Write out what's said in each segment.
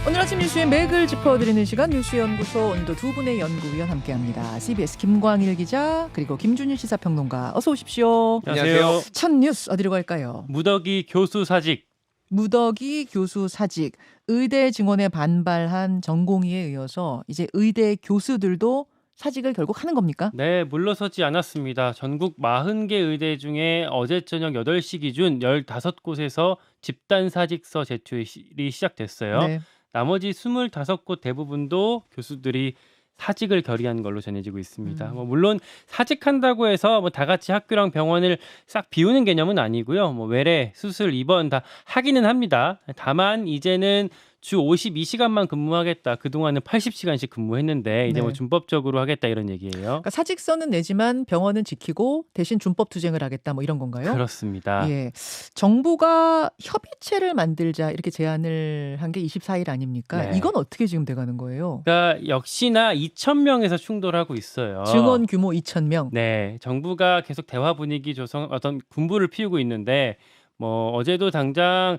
오늘 아침 뉴스의 맥을 짚어드리는 시간 뉴스연구소 오늘도 두 분의 연구위원 함께합니다. CBS 김광일 기자 그리고 김준일 시사평론가 어서 오십시오. 안녕하세요. 첫 뉴스 어디로 갈까요? 무더기 교수 사직. 무더기 교수 사직. 의대 증원에 반발한 전공의에 이어서 이제 의대 교수들도 사직을 결국 하는 겁니까? 네, 물러서지 않았습니다. 전국 40개 의대 중에 어제 저녁 8시 기준 15곳에서 집단 사직서 제출이 시작됐어요. 네. 나머지 25곳 대부분도 교수들이 사직을 결의한 걸로 전해지고 있습니다. 물론 사직한다고 해서 다 같이 학교랑 병원을 싹 비우는 개념은 아니고요. 외래, 수술, 입원 다 하기는 합니다. 다만 이제는 주 52시간만 근무하겠다. 그동안은 80시간씩 근무했는데 이제 네. 준법적으로 하겠다 이런 얘기예요. 그러니까 사직서는 내지만 병원은 지키고 대신 준법 투쟁을 하겠다 이런 건가요? 그렇습니다. 예. 정부가 협의체를 만들자 이렇게 제안을 한 게 24일 아닙니까? 네. 이건 어떻게 지금 돼가는 거예요? 그러니까 역시나 2,000명에서 충돌하고 있어요. 증원 규모 2,000명. 네, 정부가 계속 대화 분위기 조성 어떤 군부를 피우고 있는데 어제도 당장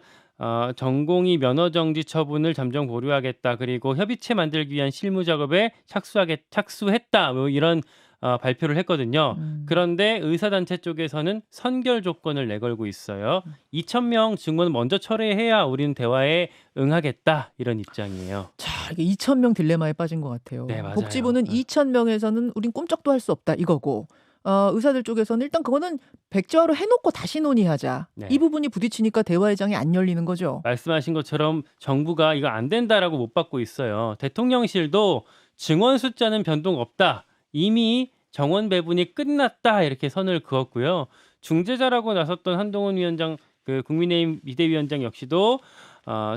전공의 면허 정지 처분을 잠정 보류하겠다. 그리고 협의체 만들기 위한 실무 작업에 착수했다. 이런 발표를 했거든요. 그런데 의사단체 쪽에서는 선결 조건을 내걸고 있어요. 2,000명 증원 먼저 철회해야 우리는 대화에 응하겠다. 이런 입장이에요. 자, 이게 2,000명 딜레마에 빠진 것 같아요. 네, 맞아요. 복지부는 2,000명에서는 우린 꿈쩍도 할 수 없다 이거고 의사들 쪽에서는 일단 그거는 백지화로 해놓고 다시 논의하자. 네. 이 부분이 부딪히니까 대화의 장이 안 열리는 거죠. 말씀하신 것처럼 정부가 이거 안 된다라고 못 받고 있어요. 대통령실도 증원 숫자는 변동 없다. 이미 정원 배분이 끝났다 이렇게 선을 그었고요. 중재자라고 나섰던 한동훈 위원장, 그 국민의힘 비대위원장 역시도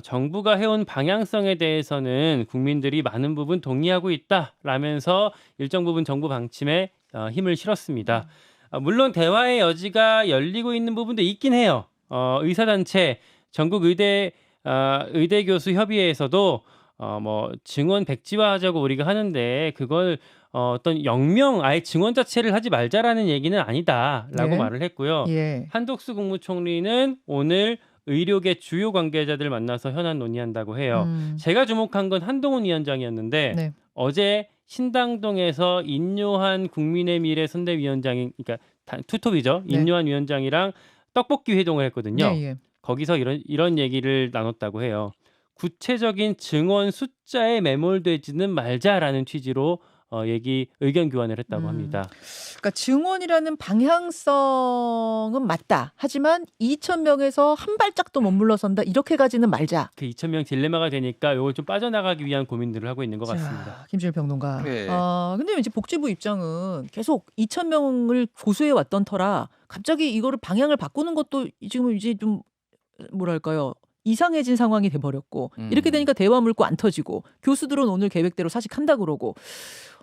정부가 해온 방향성에 대해서는 국민들이 많은 부분 동의하고 있다라면서 일정 부분 정부 방침에 힘을 실었습니다. 물론 대화의 여지가 열리고 있는 부분도 있긴 해요. 의사단체 전국 의대 교수 협의회에서도 증원 백지화하자고 우리가 하는데 그걸 어떤 영명 아예 증원 자체를 하지 말자라는 얘기는 아니다라고 네. 말을 했고요. 예. 한덕수 국무총리는 오늘 의료계 주요 관계자들 만나서 현안 논의한다고 해요. 제가 주목한 건 한동훈 위원장이었는데 네. 어제 신당동에서 인요한 국민의 미래 선대위원장이 그러니까 투톱이죠. 네. 인요한 위원장이랑 떡볶이 회동을 했거든요. 예. 거기서 이런 얘기를 나눴다고 해요. 구체적인 증원 숫자에 매몰되지는 말자라는 취지로 의견 교환을 했다고 합니다. 그러니까 증원이라는 방향성은 맞다. 하지만 2,000명에서 한 발짝도 못 물러선다. 이렇게 가지는 말자. 그 2,000명 딜레마가 되니까 이걸 좀 빠져나가기 위한 고민들을 하고 있는 것 같습니다. 김준일 평론가. 네. 근데 이제 복지부 입장은 계속 2,000명을 고수해 왔던 터라 갑자기 이거를 방향을 바꾸는 것도 지금 이제 좀 뭐랄까요? 이상해진 상황이 돼버렸고 이렇게 되니까 대화 물고 안 터지고 교수들은 오늘 계획대로 사직한다 그러고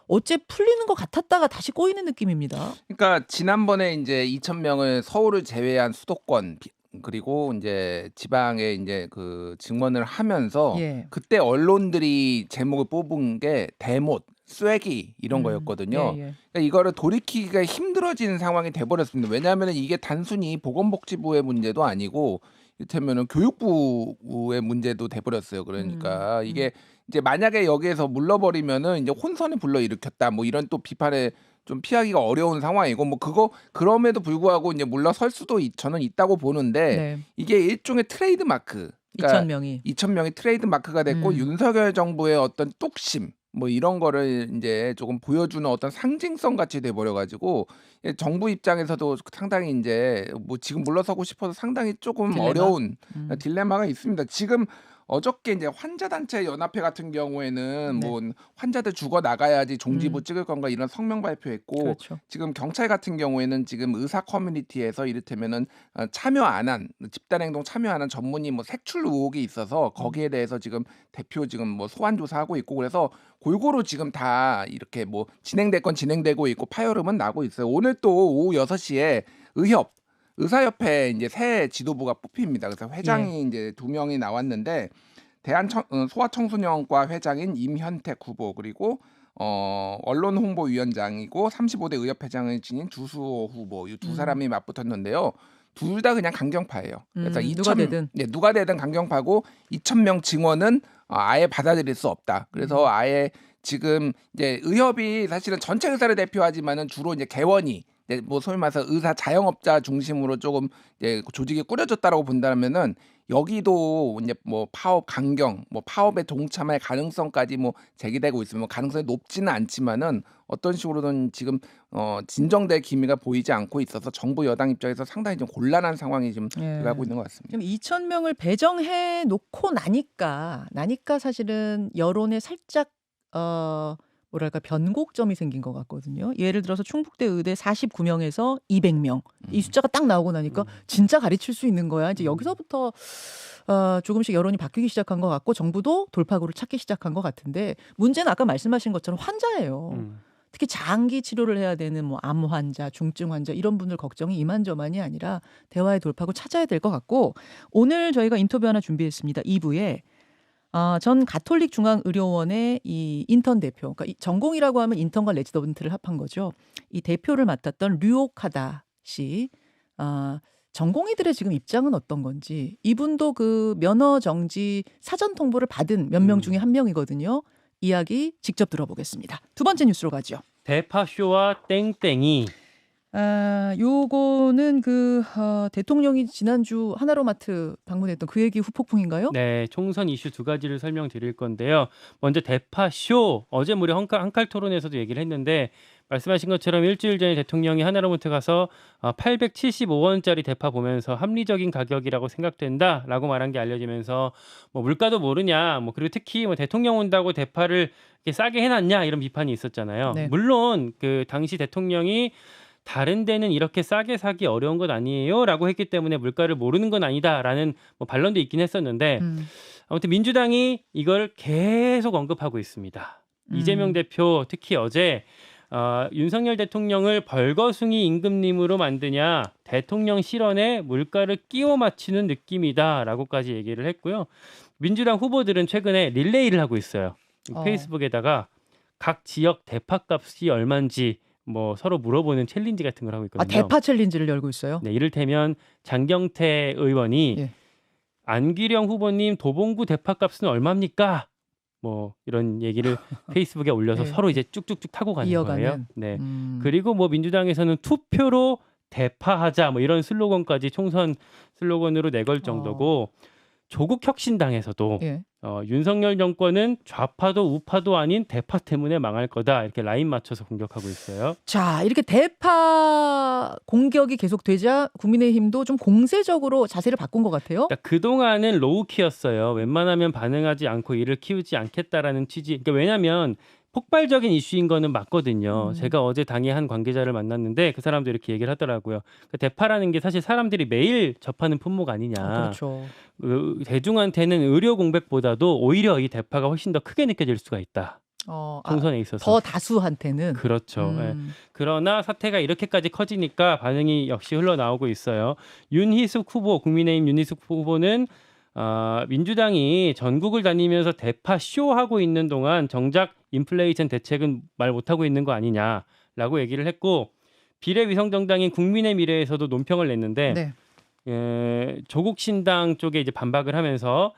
어째 풀리는 것 같았다가 다시 꼬이는 느낌입니다. 그러니까 지난번에 이제 2,000명을 서울을 제외한 수도권 그리고 이제 지방에 이제 그 증원을 하면서 예. 그때 언론들이 제목을 뽑은 게 대못, 쐐기 이런 거였거든요. 예. 그러니까 이거를 돌이키기가 힘들어지는 상황이 돼버렸습니다. 왜냐하면 이게 단순히 보건복지부의 문제도 아니고 이를테면은 교육부의 문제도 돼버렸어요. 그러니까 이게 이제 만약에 여기에서 물러버리면은 이제 혼선을 불러일으켰다. 이런 또 비판에 좀 피하기가 어려운 상황이고 그럼에도 불구하고 이제 물러설 수도 저는 있다고 보는데 네. 이게 일종의 트레이드 마크. 그러니까 2,000명이. 트레이드 마크가 됐고 윤석열 정부의 어떤 뚝심 이런 거를 이제 조금 보여주는 어떤 상징성 같이 돼버려가지고 정부 입장에서도 상당히 이제 지금 물러서고 싶어서 상당히 조금 딜레마? 어려운 딜레마가 있습니다. 지금 어저께 이제 환자단체 연합회 같은 경우에는 네. 환자들 죽어 나가야지 종지부 찍을 건가 이런 성명 발표했고 그렇죠. 지금 경찰 같은 경우에는 지금 의사 커뮤니티에서 이를테면은 참여 안 한 집단행동 참여 안 한 전문의 색출 의혹이 있어서 거기에 대해서 지금 대표 지금 소환 조사하고 있고 그래서 골고루 지금 다 이렇게 진행될 건 진행되고 있고 파열음은 나고 있어요. 오늘 또 오후 6시에 의사협회 이제 새 지도부가 뽑힙니다. 그래서 회장이 이제 2명이 나왔는데 소아청소년과 회장인 임현택 후보 그리고 언론홍보위원장이고 35대 의협회장을 지닌 주수호 후보 이 두 사람이 맞붙었는데요. 둘 다 그냥 강경파예요. 그래서 누가 되든 강경파고 2,000명 증원은 아예 받아들일 수 없다. 그래서 아예 지금 이제 의협이 사실은 전체 의사를 대표하지만은 주로 이제 개원이 뭐 소위 말해서 의사 자영업자 중심으로 조금 이제 조직이 꾸려졌다라고 본다면은 여기도 이제 뭐 파업 강경, 뭐 파업에 동참할 가능성까지 뭐 제기되고 있으면 가능성이 높지는 않지만은 어떤 식으로든 지금 진정될 기미가 보이지 않고 있어서 정부 여당 입장에서 상당히 좀 곤란한 상황이 지금 돼가고 있는 것 같습니다. 지금 2,000명을 배정해 놓고 나니까 사실은 여론에 살짝 뭐랄까 변곡점이 생긴 것 같거든요. 예를 들어서 충북대 의대 49명에서 200명 이 숫자가 딱 나오고 나니까 진짜 가르칠 수 있는 거야. 이제 여기서부터 조금씩 여론이 바뀌기 시작한 것 같고 정부도 돌파구를 찾기 시작한 것 같은데 문제는 아까 말씀하신 것처럼 환자예요. 특히 장기 치료를 해야 되는 뭐 암 환자, 중증 환자 이런 분들 걱정이 이만저만이 아니라 대화의 돌파구 찾아야 될 것 같고 오늘 저희가 인터뷰 하나 준비했습니다. 2부에 전 가톨릭 중앙의료원의 이 인턴 대표, 그러니까 전공이라고 하면 인턴과 레지던트를 합한 거죠. 이 대표를 맡았던 류오카다 씨, 전공의들의 지금 입장은 어떤 건지, 이분도 그 면허 정지 사전 통보를 받은 몇 명 중에 한 명이거든요. 이야기 직접 들어보겠습니다. 두 번째 뉴스로 가죠. 대파쇼와 땡땡이. 요거는 대통령이 지난주 하나로마트 방문했던 그 얘기 후폭풍인가요? 네, 총선 이슈 두 가지를 설명드릴 건데요. 먼저 대파쇼. 어제 무려 한칼 토론에서도 얘기를 했는데 말씀하신 것처럼 일주일 전에 대통령이 하나로마트 가서 875원짜리 대파 보면서 합리적인 가격이라고 생각된다라고 말한 게 알려지면서 뭐 물가도 모르냐, 뭐 그리고 특히 뭐 대통령 온다고 대파를 이렇게 싸게 해놨냐 이런 비판이 있었잖아요. 네. 물론 그 당시 대통령이 다른 데는 이렇게 싸게 사기 어려운 것 아니에요라고 했기 때문에 물가를 모르는 건 아니다라는 뭐 반론도 있긴 했었는데 아무튼 민주당이 이걸 계속 언급하고 있습니다. 이재명 대표 특히 어제 윤석열 대통령을 벌거숭이 임금님으로 만드냐 대통령 실언에 물가를 끼워 맞추는 느낌이다라고까지 얘기를 했고요. 민주당 후보들은 최근에 릴레이를 하고 있어요. 페이스북에다가 각 지역 대파값이 얼마인지 뭐 서로 물어보는 챌린지 같은 걸 하고 있거든요. 대파 챌린지를 열고 있어요? 네, 이를테면 장경태 의원이 안기령 후보님 도봉구 대파값은 얼마입니까? 뭐 이런 얘기를 페이스북에 올려서 서로 이제 쭉쭉쭉 타고 가는 거예요. 네. 그리고 뭐 민주당에서는 투표로 대파하자 뭐 이런 슬로건까지 총선 슬로건으로 내걸 정도고 조국 혁신당에서도 윤석열 정권은 좌파도 우파도 아닌 대파 때문에 망할 거다 이렇게 라인 맞춰서 공격하고 있어요. 자, 이렇게 대파 공격이 계속되자 국민의힘도 좀 공세적으로 자세를 바꾼 것 같아요. 그러니까 그동안은 로우키였어요. 웬만하면 반응하지 않고 이를 키우지 않겠다라는 취지. 그러니까 왜냐하면 폭발적인 이슈인 거는 맞거든요. 제가 어제 당의 한 관계자를 만났는데 그 사람도 이렇게 얘기를 하더라고요. 그 대파라는 게 사실 사람들이 매일 접하는 품목 아니냐. 그렇죠. 대중한테는 의료 공백보다도 오히려 이 대파가 훨씬 더 크게 느껴질 수가 있다. 총선에 있어서. 더 다수한테는. 그렇죠. 네. 그러나 사태가 이렇게까지 커지니까 반응이 역시 흘러나오고 있어요. 윤희숙 후보, 국민의힘 윤희숙 후보는 민주당이 전국을 다니면서 대파 쇼하고 있는 동안 정작 인플레이션 대책은 말 못하고 있는 거 아니냐라고 얘기를 했고 비례위성정당인 국민의 미래에서도 논평을 냈는데 조국 신당 쪽에 이제 반박을 하면서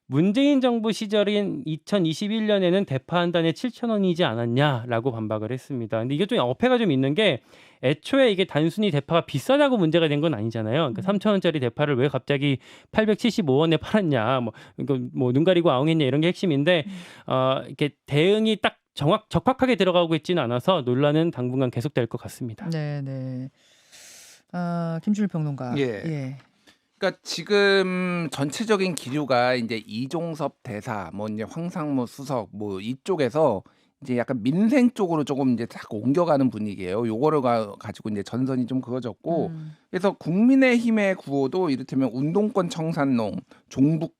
문재인 정부 시절인 2021년에는 대파 한 단에 7,000원이지 않았냐라고 반박을 했습니다. 근데 이게 좀 어폐가 좀 있는 게 애초에 이게 단순히 대파가 비싸다고 문제가 된 건 아니잖아요. 그러니까 3,000원짜리 대파를 왜 갑자기 875원에 팔았냐, 뭐 눈 가리고 아웅했냐 이런 게 핵심인데 이렇게 대응이 딱 적확하게 들어가고 있지는 않아서 논란은 당분간 계속될 것 같습니다. 네. 김준일 평론가. 그러니까 지금 전체적인 기류가 이제 이종섭 대사, 뭐 이제 황상무 수석, 뭐 이쪽에서 이제 약간 민생 쪽으로 조금 이제 딱 옮겨가는 분위기예요. 요거를 가지고 이제 전선이 좀 그어졌고, 그래서 국민의힘의 구호도 이를테면 운동권 청산론, 종북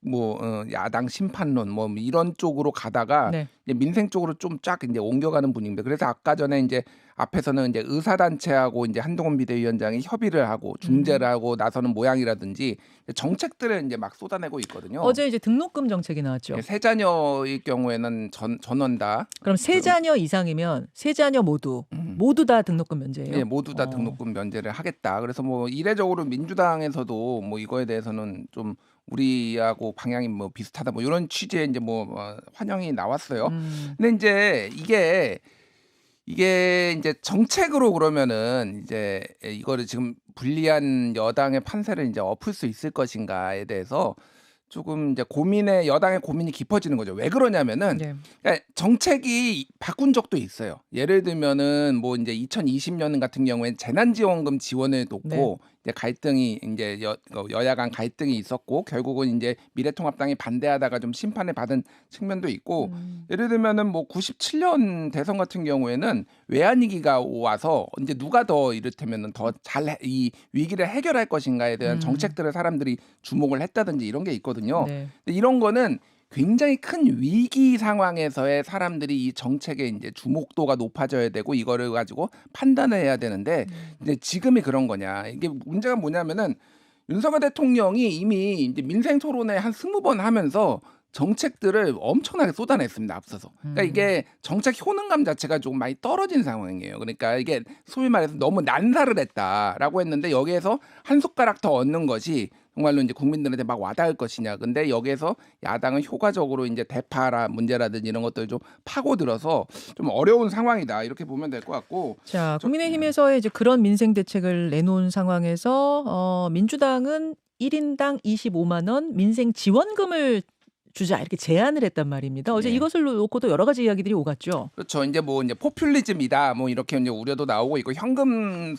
야당 심판론 뭐 이런 쪽으로 가다가 이제 민생 쪽으로 좀 쫙 이제 옮겨가는 분위기입니다. 그래서 아까 전에 이제 앞에서는 이제 의사단체하고 이제 한동훈 비대위원장이 협의를 하고 중재를 하고 나서는 모양이라든지 정책들을 이제 막 쏟아내고 있거든요. 어제 이제 등록금 정책이 나왔죠. 세 자녀의 경우에는 전원 다. 그럼 세 자녀 이상이면 세 자녀 모두 다 등록금 면제예요? 네, 모두 다 등록금 면제를 하겠다. 그래서 뭐 뭐 이례적으로 민주당에서도 뭐 이거에 대해서는 좀 우리하고 방향이 뭐 비슷하다 뭐 이런 취지의 이제 뭐 환영이 나왔어요. 근데 이제 이게 이제 정책으로 그러면은 이제 이거를 지금 불리한 여당의 판세를 이제 엎을 수 있을 것인가에 대해서 조금 이제 여당의 고민이 깊어지는 거죠. 왜 그러냐면은 네. 그러니까 정책이 바꾼 적도 있어요. 예를 들면은 뭐 이제 2020년 같은 경우에는 재난지원금 지원을 놓고 네. 이제 갈등이 이제 여야 간 갈등이 있었고 결국은 이제 미래통합당이 반대하다가 좀 심판을 받은 측면도 있고 예를 들면은 뭐 97년 대선 같은 경우에는 외환위기가 와서 이제 누가 더 이를테면은 더 잘 이 위기를 해결할 것인가에 대한 정책들을 사람들이 주목을 했다든지 이런 게 있거든요. 네. 근데 이런 거는 굉장히 큰 위기 상황에서의 사람들이 이 정책의 이제 주목도가 높아져야 되고 이거를 가지고 판단을 해야 되는데 이제 지금이 그런 거냐. 이게 문제가 뭐냐면은 윤석열 대통령이 이미 이제 민생 토론회 한 20번 하면서 정책들을 엄청나게 쏟아냈습니다. 앞서서. 그러니까 이게 정책 효능감 자체가 조금 많이 떨어진 상황이에요. 그러니까 이게 소위 말해서 너무 난사를 했다라고 했는데 여기에서 한 숟가락 더 얻는 것이 정말로 이제 국민들한테 막 와닿을 것이냐. 근데 여기에서 야당은 효과적으로 이제 대파라 문제라든지 이런 것들 좀 파고들어서 좀 어려운 상황이다. 이렇게 보면 될 것 같고. 자, 국민의힘에서의 이제 그런 민생 대책을 내놓은 상황에서 민주당은 1인당 25만 원 민생 지원금을 주자 이렇게 제안을 했단 말입니다. 어제 네. 이것을 놓고도 여러 가지 이야기들이 오갔죠. 그렇죠. 이제 포퓰리즘이다. 뭐 이렇게 이제 우려도 나오고 있고 현금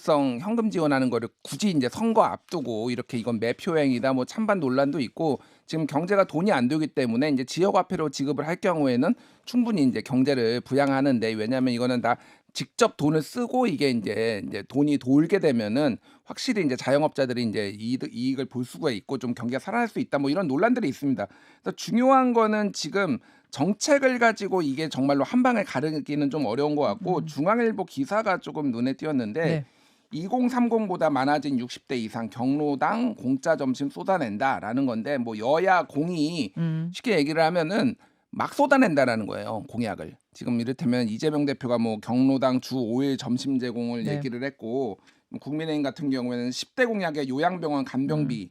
지원하는 거를 굳이 이제 선거 앞두고 이렇게 이건 매표행이다. 뭐 찬반 논란도 있고 지금 경제가 돈이 안 되기 때문에 이제 지역 화폐로 지급을 할 경우에는 충분히 이제 경제를 부양하는데 왜냐하면 이거는 다 직접 돈을 쓰고 이게 이제 돈이 돌게 되면은 확실히 이제 자영업자들이 이제 이익을 볼 수가 있고 좀 경기가 살아날 수 있다 뭐 이런 논란들이 있습니다. 그래서 중요한 거는 지금 정책을 가지고 이게 정말로 한 방에 가르기는 좀 어려운 것 같고 중앙일보 기사가 조금 눈에 띄었는데 네. 2030보다 많아진 60대 이상 경로당 공짜 점심 쏟아낸다라는 건데 뭐 여야 공이 쉽게 얘기를 하면은 막 쏟아낸다라는 거예요. 공약을. 지금 이를테면 이재명 대표가 뭐 경로당 주 5일 점심 제공을 네. 얘기를 했고 국민의힘 같은 경우에는 10대 공약에 요양병원 간병비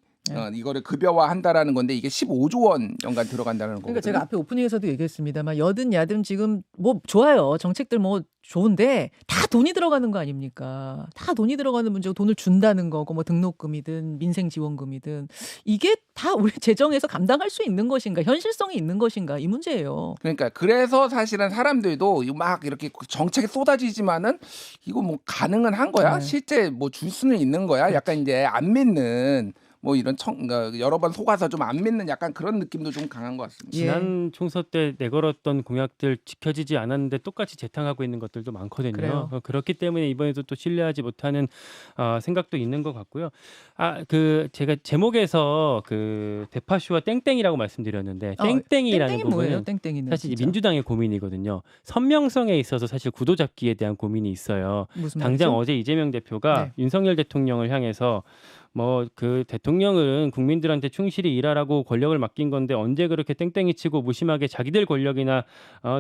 이거를 급여화한다라는 건데 이게 15조 원 연간 들어간다는 거거든요. 그러니까 제가 앞에 오프닝에서도 얘기했습니다만 여든 야든 지금 뭐 좋아요. 정책들 뭐 좋은데 다 돈이 들어가는 거 아닙니까? 다 돈이 들어가는 문제고 돈을 준다는 거고 뭐 등록금이든 민생지원금이든 이게 다 우리 재정에서 감당할 수 있는 것인가? 현실성이 있는 것인가? 이 문제예요. 그러니까 그래서 사실은 사람들도 막 이렇게 정책에 쏟아지지만은 이거 뭐 가능은 한 거야? 네. 실제 뭐 줄 수는 있는 거야? 약간 이제 안 믿는 뭐 이런 그러니까 여러 번 속아서 좀 안 믿는 약간 그런 느낌도 좀 강한 것 같습니다. 예. 지난 총선 때 내걸었던 공약들 지켜지지 않았는데 똑같이 재탕하고 있는 것들도 많거든요. 그래요. 그렇기 때문에 이번에도 또 신뢰하지 못하는 생각도 있는 것 같고요. 제가 제목에서 그 대파쇼와 땡땡이라고 말씀드렸는데 땡땡이라는 땡땡이 뭐예요? 부분은 땡땡이는 사실 진짜. 민주당의 고민이거든요. 선명성에 있어서 사실 구도 잡기에 대한 고민이 있어요. 무슨 당장 말이죠? 어제 이재명 대표가 네. 윤석열 대통령을 향해서 뭐 그 대통령은 국민들한테 충실히 일하라고 권력을 맡긴 건데 언제 그렇게 땡땡이 치고 무심하게 자기들 권력이나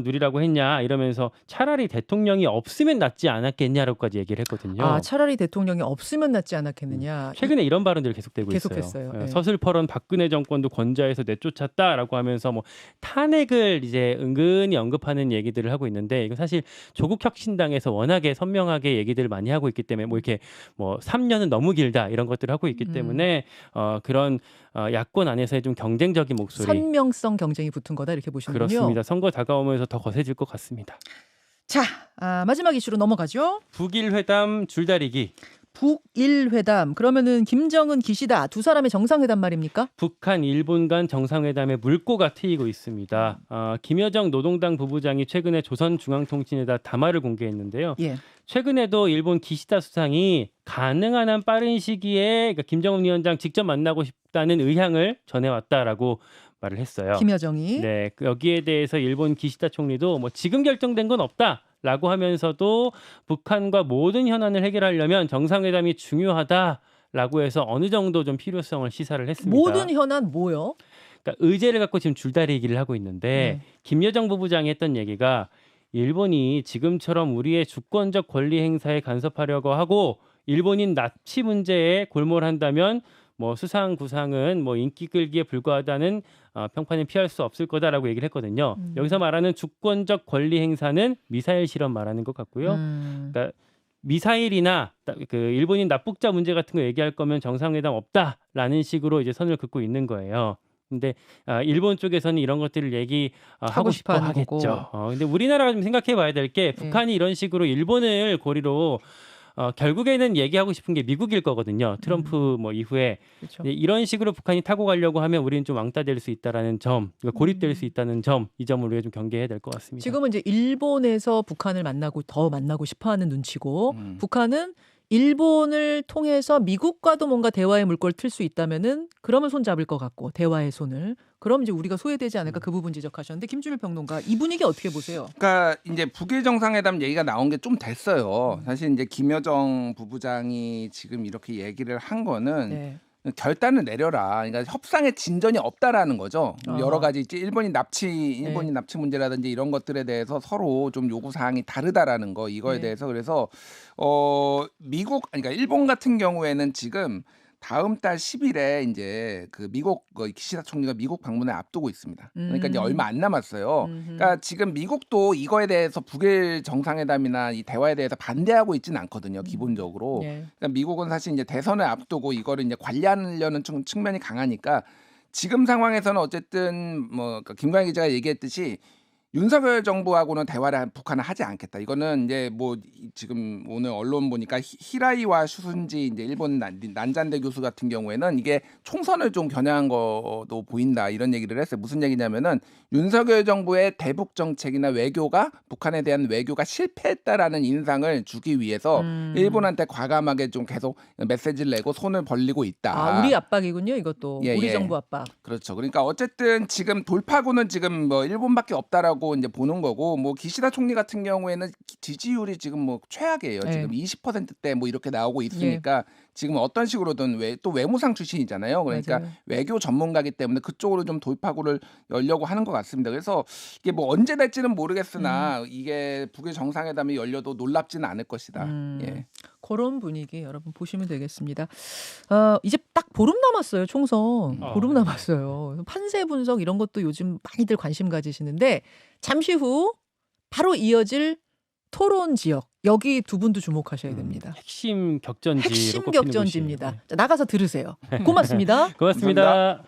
누리라고 했냐 이러면서 차라리 대통령이 없으면 낫지 않았겠냐라고까지 얘기를 했거든요. 아, 차라리 대통령이 없으면 낫지 않았겠느냐. 최근에 이런 발언들이 계속되고 계속했어요. 있어요. 예. 서슬퍼런 박근혜 정권도 건자해서 내쫓았다라고 하면서 뭐 탄핵을 이제 은근히 언급하는 얘기들을 하고 있는데 이건 사실 조국 혁신당에서 워낙에 선명하게 얘기들을 많이 하고 있기 때문에 뭐 이렇게 뭐 3년은 너무 길다 이런 것들을 하고 있기 때문에 그런 야권 안에서의 좀 경쟁적인 목소리 선명성 경쟁이 붙은 거다 이렇게 보시는군요. 그렇습니다. 선거 다가오면서 더 거세질 것 같습니다. 자, 마지막 이슈로 넘어가죠. 북일 회담 줄다리기. 북일 회담. 그러면은 김정은 기시다 두 사람의 정상회담 말입니까? 북한, 일본 간 정상회담에 물꼬가 트이고 있습니다. 김여정 노동당 부부장이 최근에 조선중앙통신에다 담화를 공개했는데요. 예. 최근에도 일본 기시다 수상이 가능한 한 빠른 시기에 그러니까 김정은 위원장 직접 만나고 싶다는 의향을 전해왔다라고 말을 했어요. 김여정이. 네, 여기에 대해서 일본 기시다 총리도 뭐 지금 결정된 건 없다라고 하면서도 북한과 모든 현안을 해결하려면 정상회담이 중요하다라고 해서 어느 정도 좀 필요성을 시사를 했습니다. 모든 현안 뭐요? 그러니까 의제를 갖고 지금 줄다리기를 하고 있는데 김여정 부부장이 했던 얘기가 일본이 지금처럼 우리의 주권적 권리 행사에 간섭하려고 하고 일본인 납치 문제에 골몰한다면 뭐 수상 구상은 뭐 인기 끌기에 불과하다는 평판은 피할 수 없을 거다라고 얘기를 했거든요. 여기서 말하는 주권적 권리 행사는 미사일 실험 말하는 것 같고요. 그러니까 미사일이나 그 일본인 납북자 문제 같은 거 얘기할 거면 정상회담 없다라는 식으로 이제 선을 긋고 있는 거예요. 근데 일본 쪽에서는 이런 것들을 얘기하고 싶어 하는 하겠죠. 근데 우리나라가 좀 생각해 봐야 될 게 북한이 이런 식으로 일본을 고리로 결국에는 얘기하고 싶은 게 미국일 거거든요. 트럼프 뭐 이후에 그렇죠. 이런 식으로 북한이 타고 가려고 하면 우리는 좀 왕따될 수 있다라는 점, 그러니까 고립될 수 있다는 점, 이 점을 우리가 좀 경계해야 될 것 같습니다. 지금은 이제 일본에서 북한을 더 만나고 싶어하는 눈치고 북한은 일본을 통해서 미국과도 뭔가 대화의 물꼬를 틀 수 있다면은 그러면 손 잡을 것 같고 대화의 손을 그럼 이제 우리가 소외되지 않을까 그 부분 지적하셨는데 김준일 평론가 이 분위기 어떻게 보세요? 그러니까 이제 북일 정상회담 얘기가 나온 게 좀 됐어요. 사실 이제 김여정 부부장이 지금 이렇게 얘기를 한 거는 네. 결단을 내려라. 그러니까 협상에 진전이 없다라는 거죠. 여러 가지 이제 일본인 납치 문제라든지 이런 것들에 대해서 서로 좀 요구 사항이 다르다라는 거 이거에 네. 대해서 그래서 그러니까 일본 같은 경우에는 지금 다음 달 10일에 이제 그 미국 기시다 총리가 미국 방문을 앞두고 있습니다. 그러니까 이제 얼마 안 남았어요. 그러니까 지금 미국도 이거에 대해서 북일 정상회담이나 이 대화에 대해서 반대하고 있지는 않거든요. 기본적으로. 네. 그러니까 미국은 사실 이제 대선을 앞두고 이거를 이제 관리하려는 측면이 강하니까 지금 상황에서는 어쨌든 뭐 김광희 기자가 얘기했듯이 윤석열 정부하고는 대화를 북한은 하지 않겠다. 이거는 이제 뭐 지금 오늘 언론 보니까 히라이와 슈순지 이제 일본 난잔대 교수 같은 경우에는 이게 총선을 좀 겨냥한 것도 보인다 이런 얘기를 했어요. 무슨 얘기냐면은 윤석열 정부의 대북 정책이나 외교가 북한에 대한 외교가 실패했다라는 인상을 주기 위해서 일본한테 과감하게 좀 계속 메시지를 내고 손을 벌리고 있다. 우리 압박이군요. 이것도 예, 우리 예. 정부 압박. 그렇죠. 그러니까 어쨌든 지금 돌파구는 지금 뭐 일본밖에 없다라고 이제 보는 거고 뭐 기시다 총리 같은 경우에는 지지율이 지금 뭐 최악이에요. 네. 지금 20%대 뭐 이렇게 나오고 있으니까 지금 어떤 식으로든 또 외무상 출신이잖아요. 그러니까 맞아요. 외교 전문가기 때문에 그쪽으로 좀 돌파구를 열려고 하는 것 같습니다. 그래서 이게 뭐 언제 될지는 모르겠으나 이게 북일 정상회담이 열려도 놀랍지는 않을 것이다. 예. 그런 분위기 여러분 보시면 되겠습니다. 이제 딱 보름 남았어요. 총선. 보름 남았어요. 판세 분석 이런 것도 요즘 많이들 관심 가지시는데 잠시 후 바로 이어질 토론 지역. 여기 두 분도 주목하셔야 됩니다. 핵심 격전지. 핵심 격전지입니다. 자, 나가서 들으세요. 고맙습니다. 고맙습니다.